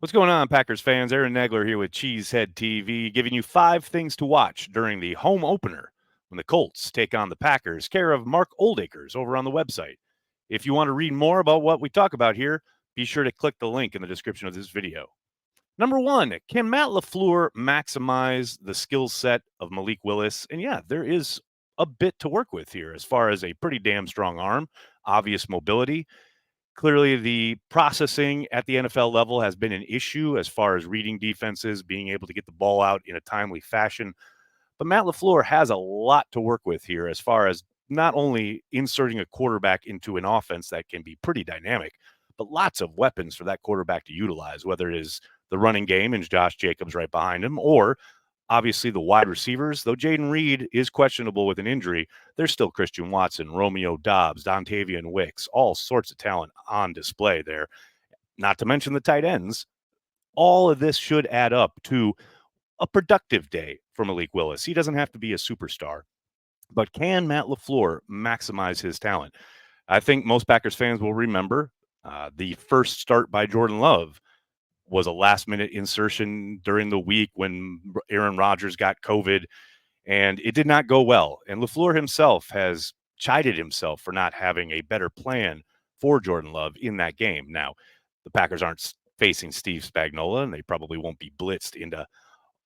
What's going on, Packers fans? Aaron Nagler here with Cheesehead TV, giving you 5 things to watch during the home opener when the Colts take on the Packers, care of Mark Oldacres over on the website. If you want to read more about what we talk about here, be sure to click the link in the description of this video. Number one, can Matt LaFleur maximize the skill set of Malik Willis? And yeah, there is a bit to work with here as far as a pretty damn strong arm, obvious mobility. Clearly, the processing at the NFL level has been an issue as far as reading defenses, being able to get the ball out in a timely fashion. But Matt LaFleur has a lot to work with here as far as not only inserting a quarterback into an offense that can be pretty dynamic, but lots of weapons for that quarterback to utilize, whether it is the running game and Josh Jacobs right behind him, or obviously the wide receivers. Though Jaden Reed is questionable with an injury, there's still Christian Watson, Romeo Dobbs, Dontavian Wicks, all sorts of talent on display there. Not to mention the tight ends. All of this should add up to a productive day for Malik Willis. He doesn't have to be a superstar, but can Matt LaFleur maximize his talent? I think most Packers fans will remember the first start by Jordan Love was a last minute insertion during the week when Aaron Rodgers got COVID, and it did not go well. And LaFleur himself has chided himself for not having a better plan for Jordan Love in that game. Now, the Packers aren't facing Steve Spagnuolo, and they probably won't be blitzed into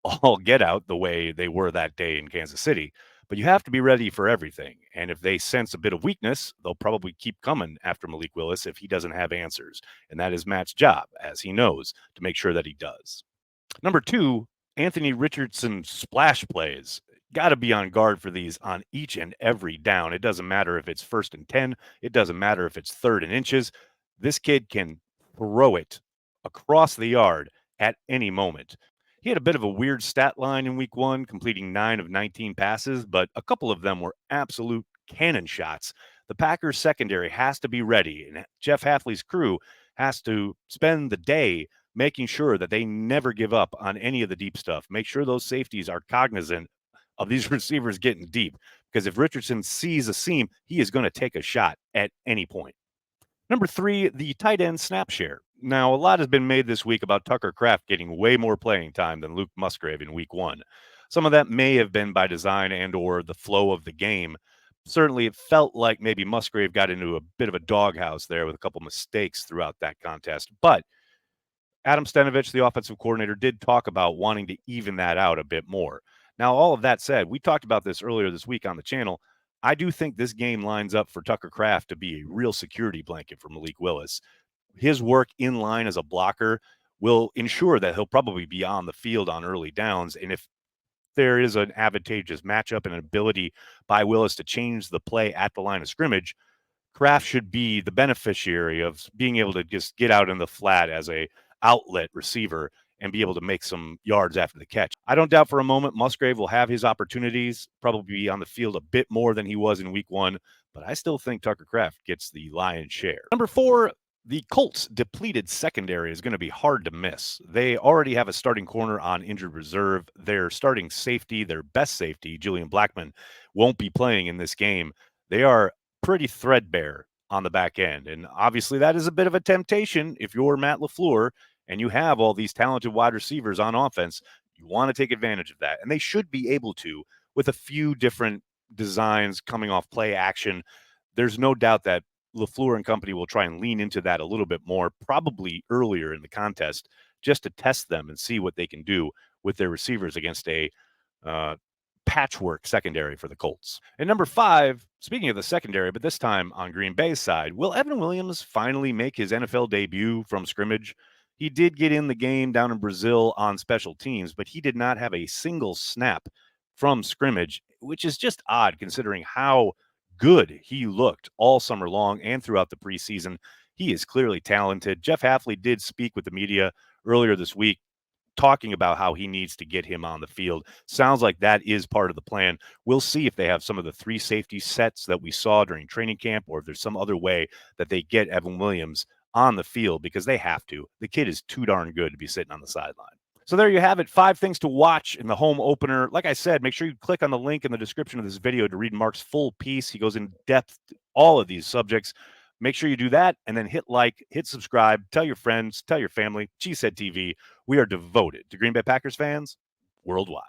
all get out the way they were that day in Kansas City. But you have to be ready for everything. And if they sense a bit of weakness, they'll probably keep coming after Malik Willis if he doesn't have answers. And that is Matt's job, as he knows, to make sure that he does. Number two, Anthony Richardson splash plays. Got to be on guard for these on each and every down. It doesn't matter if it's 1st and 10. It doesn't matter if it's 3rd and inches. This kid can throw it across the yard at any moment. He had a bit of a weird stat line in week 1, completing 9 of 19 passes, but a couple of them were absolute cannon shots. The Packers secondary has to be ready, and Jeff Hafley's crew has to spend the day making sure that they never give up on any of the deep stuff. Make sure those safeties are cognizant of these receivers getting deep, because if Richardson sees a seam, he is going to take a shot at any point. Number 3, the tight end snap share. Now, a lot has been made this week about Tucker Kraft getting way more playing time than Luke Musgrave in week 1. Some of that may have been by design and or the flow of the game. Certainly, it felt like maybe Musgrave got into a bit of a doghouse there with a couple mistakes throughout that contest. But Adam Stenovich, the offensive coordinator, did talk about wanting to even that out a bit more. Now, all of that said, we talked about this earlier this week on the channel. I do think this game lines up for Tucker Kraft to be a real security blanket for Malik Willis. His work in line as a blocker will ensure that he'll probably be on the field on early downs. And if there is an advantageous matchup and an ability by Willis to change the play at the line of scrimmage, Kraft should be the beneficiary of being able to just get out in the flat as a outlet receiver and be able to make some yards after the catch. I don't doubt for a moment Musgrave will have his opportunities, probably be on the field a bit more than he was in week 1, but I still think Tucker Kraft gets the lion's share. Number 4, the Colts' depleted secondary is going to be hard to miss. They already have a starting corner on injured reserve. Their starting safety, their best safety, Julian Blackman, won't be playing in this game. They are pretty threadbare on the back end. And obviously that is a bit of a temptation if you're Matt LaFleur and you have all these talented wide receivers on offense. You want to take advantage of that. And they should be able to with a few different designs coming off play action. There's no doubt that LaFleur and company will try and lean into that a little bit more, probably earlier in the contest, just to test them and see what they can do with their receivers against a patchwork secondary for the Colts. And number 5, speaking of the secondary, but this time on Green Bay's side, will Evan Williams finally make his NFL debut from scrimmage? He did get in the game down in Brazil on special teams, but he did not have a single snap from scrimmage, which is just odd considering how good he looked all summer long and throughout the preseason. He is clearly talented. Jeff Hafley did speak with the media earlier this week, talking about how he needs to get him on the field. Sounds like that is part of the plan. We'll see if they have some of the 3 safety sets that we saw during training camp, or if there's some other way that they get Evan Williams on the field, because they have to. The kid is too darn good to be sitting on the sideline. So there you have it, 5 things to watch in the home opener. Like I said, make sure you click on the link in the description of this video to read Mark's full piece. He goes in depth to all of these subjects. Make sure you do that and then hit like, hit subscribe, tell your friends, tell your family. Cheesehead TV. We are devoted to Green Bay Packers fans worldwide.